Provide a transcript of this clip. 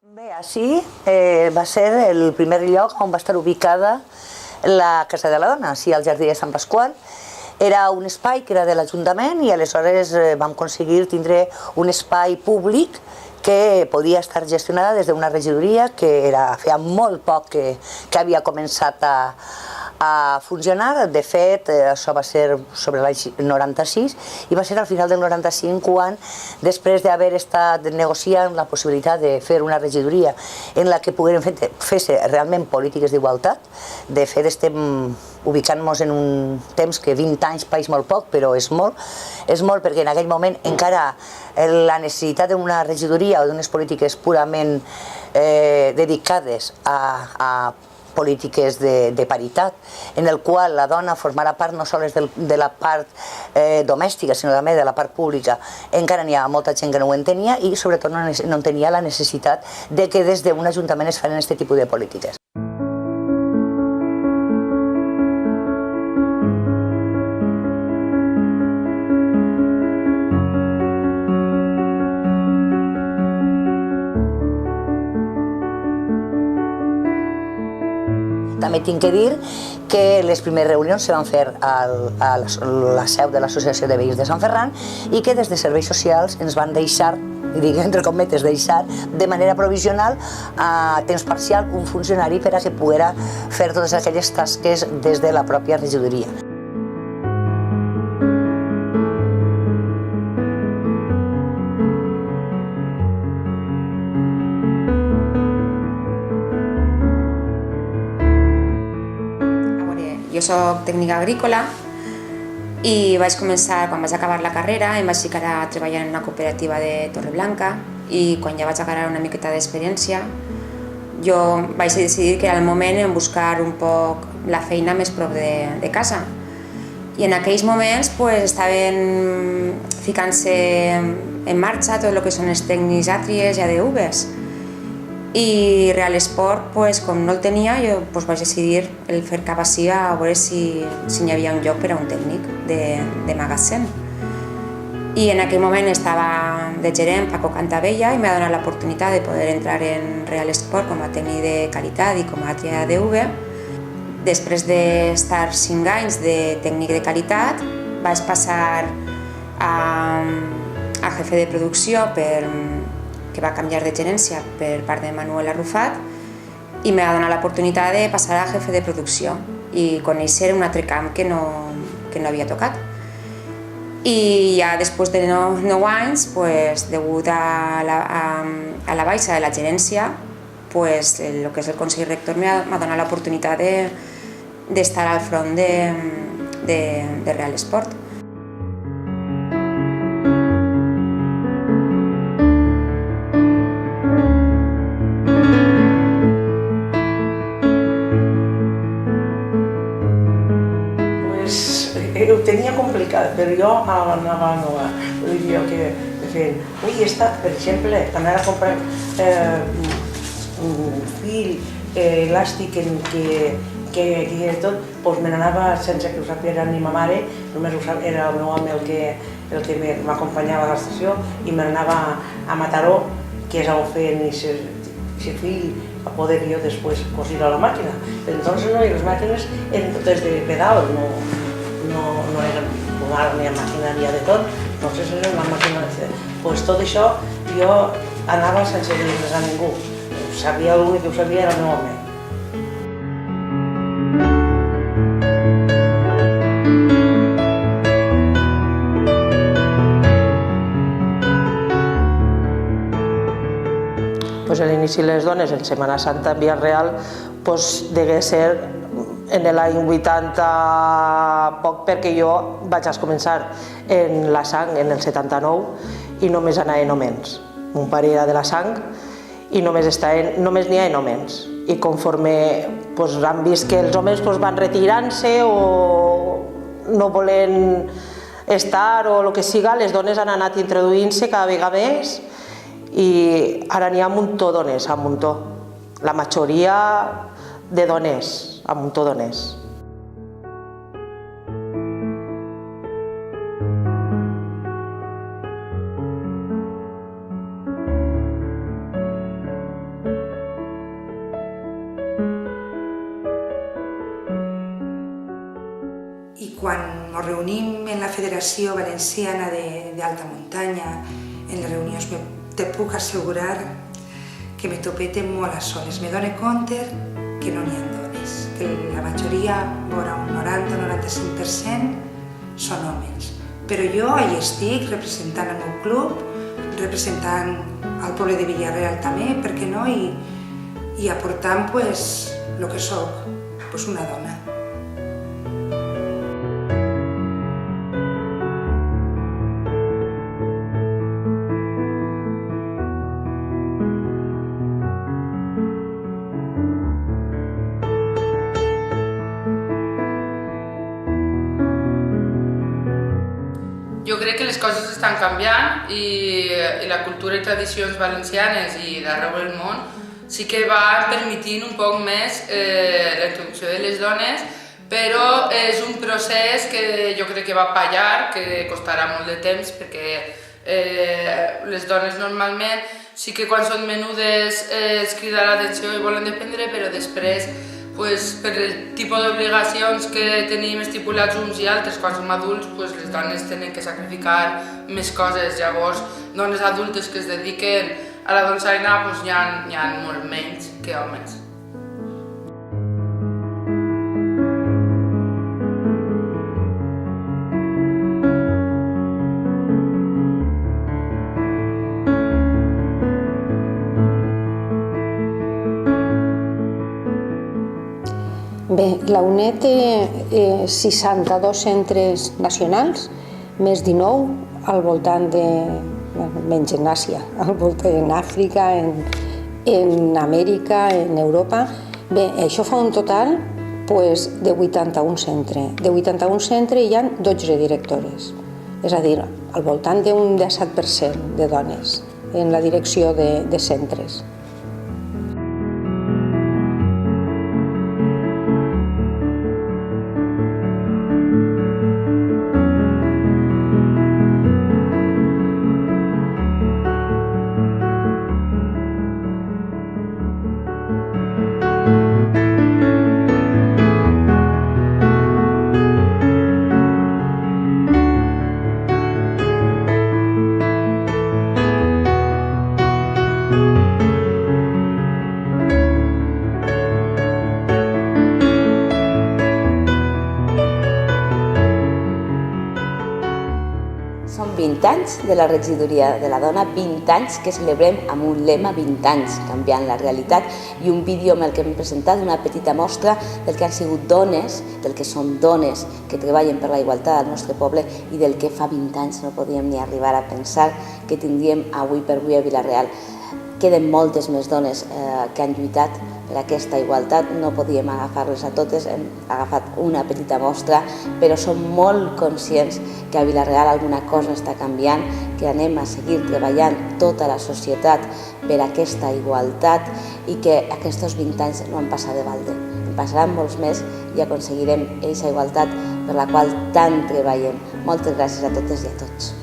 Bé, així va ser el primer lloc on va estar ubicada la Casa de la Dona, així al Jardí de Sant Pasqual. Era un espai que era de l'Ajuntament i aleshores vam aconseguir tindre un espai públic que podia estar gestionada des d'una regidoria que feia molt poc que havia començat a funcionar. De fet, això va ser sobre l'any 96 i va ser al final del 95 quan, després d'haver estat negociant la possibilitat de fer una regidoria en la que pogueren fer-se realment polítiques d'igualtat. De fet, estem ubicant-nos en un temps que 20 anys pareix molt poc, però és molt perquè en aquell moment encara la necessitat d'una regidoria o d'unes polítiques purament dedicades a polítiques de paritat, en el qual la dona formarà part no sols de la part domèstica, sinó també de la part pública. Encara n'hi ha molta gent que no ho entenia i sobretot no entenia la necessitat de que des d'un ajuntament es fan aquest tipus de polítiques. També tinc que dir que les primeres reunions se van fer a la seu de l'Associació de Veïns de Sant Ferran i que des de Serveis Socials ens van deixar, i dic entre cometes deixar, de manera provisional a temps parcial un funcionari per a que poguera fer totes aquelles tasques des de la pròpia regidoria. Jo soc tècnica agrícola i vaig començar, quan vaig acabar la carrera, em vaig ficar a treballar en una cooperativa de Torreblanca i quan ja vaig agarrar una miqueta d'experiència jo vaig decidir que era el moment en buscar un poc la feina més prop de casa. I en aquells moments estaven ficant-se en marxa tot el que són els tècnics ATRIES i ADVs. I Real Sport, com no el tenia, jo vaig decidir fer cap així a veure si hi havia un lloc per a un tècnic de magatzem. I en aquell moment estava de gerent Paco Cantabella i m'ha donat l'oportunitat de poder entrar en Real Sport com a tècnic de qualitat i com a ATRIE ADV. Després d'estar 5 anys de tècnic de qualitat, vaig passar a jefe de producció que va canviar de gerència per part de Manuel Arrufat i m'ha donat l'oportunitat de passar a jefe de producció i conèixer un altre camp que no havia tocat. I ja després de 9 anys, degut a la baixa de la gerència, el que és el Consell Rector m'ha donat l'oportunitat d'estar al front de Real Sport. Ho tenia complicat, però jo anava nova. Vull dir que he estat, per exemple, anar a comprar un fil elàstic que tot, me n'anava sense que ho sàpiga ni ma mare, només era el meu home el que m'acompanyava a l'estació i me n'anava a Mataró, que és on feien aquest fil a poder jo després cosir a la màquina. Entonces les màquines eren totes de pedal, no eren com ara ni a maquinària de tot, entonces era una màquina de fer. Tot això jo anava sense dir-les a ningú, l'únic que ho sabia era el meu home. A l'inici les dones en Setmana Santa en Via Real degué ser en l'any 80 poc, perquè jo vaig començar en la sang en el 79 i només anaven homens. Mon pare era de la sang i només n'hi ha homens. I conforme han vist que els homes van retirant-se o no volen estar o el que siga, les dones han anat introduint-se cada vegada més i ara n'hi ha un muntó dones, un muntó. La majoria de dones, un muntó dones. quan ens reunim en la Federació Valenciana d'Alta Muntanya, en les reunions, te puc assegurar que me topete molt a soles. Me dono compte que no n'hi ha dones, que la majoria, vora un 90-95%, són homes. Però jo hi estic representant el meu club, representant el poble de Villarreal també, per què no? I aportant el que soc, una dona. Jo crec que les coses estan canviant i la cultura i tradicions valencianes i d'arreu del món sí que va permitint un poc més la introducció de les dones, però és un procés que jo crec que va pallar, que costarà molt de temps, perquè les dones normalment sí que quan són menudes els crida l'atenció i volen dependre, però després per el tipus d'obligacions que tenim estipulats uns i altres quan som adults, les dones tenen que sacrificar més coses. Llavors, dones adultes que es dediquen a la donzellina n'hi ha molt menys que homes. Bé, la UNED té 62 centres nacionals, més 19 al voltant de, menys en Àsia, al voltant en Àfrica, en Amèrica, en Europa. Bé, això fa un total de 81 centres. De 81 centres hi ha 12 directores, és a dir, al voltant d'un 17% de dones en la direcció de centres. Són 20 anys de la regidoria de la dona, 20 anys que celebrem amb un lema, 20 anys canviant la realitat, i un vídeo amb el que hem presentat una petita mostra del que han sigut dones, del que són dones que treballen per la igualtat al nostre poble i del que fa 20 anys no podíem ni arribar a pensar que tindríem avui per avui a Vila-real. Queden moltes més dones que han lluitat per aquesta igualtat, no podíem agafar-les a totes, hem agafat una petita mostra, però som molt conscients que a Vila-real alguna cosa està canviant, que anem a seguir treballant tota la societat per aquesta igualtat i que aquests 20 anys no han passat de balde. En passaran molts més i aconseguirem aquesta igualtat per la qual tant treballem. Moltes gràcies a totes i a tots.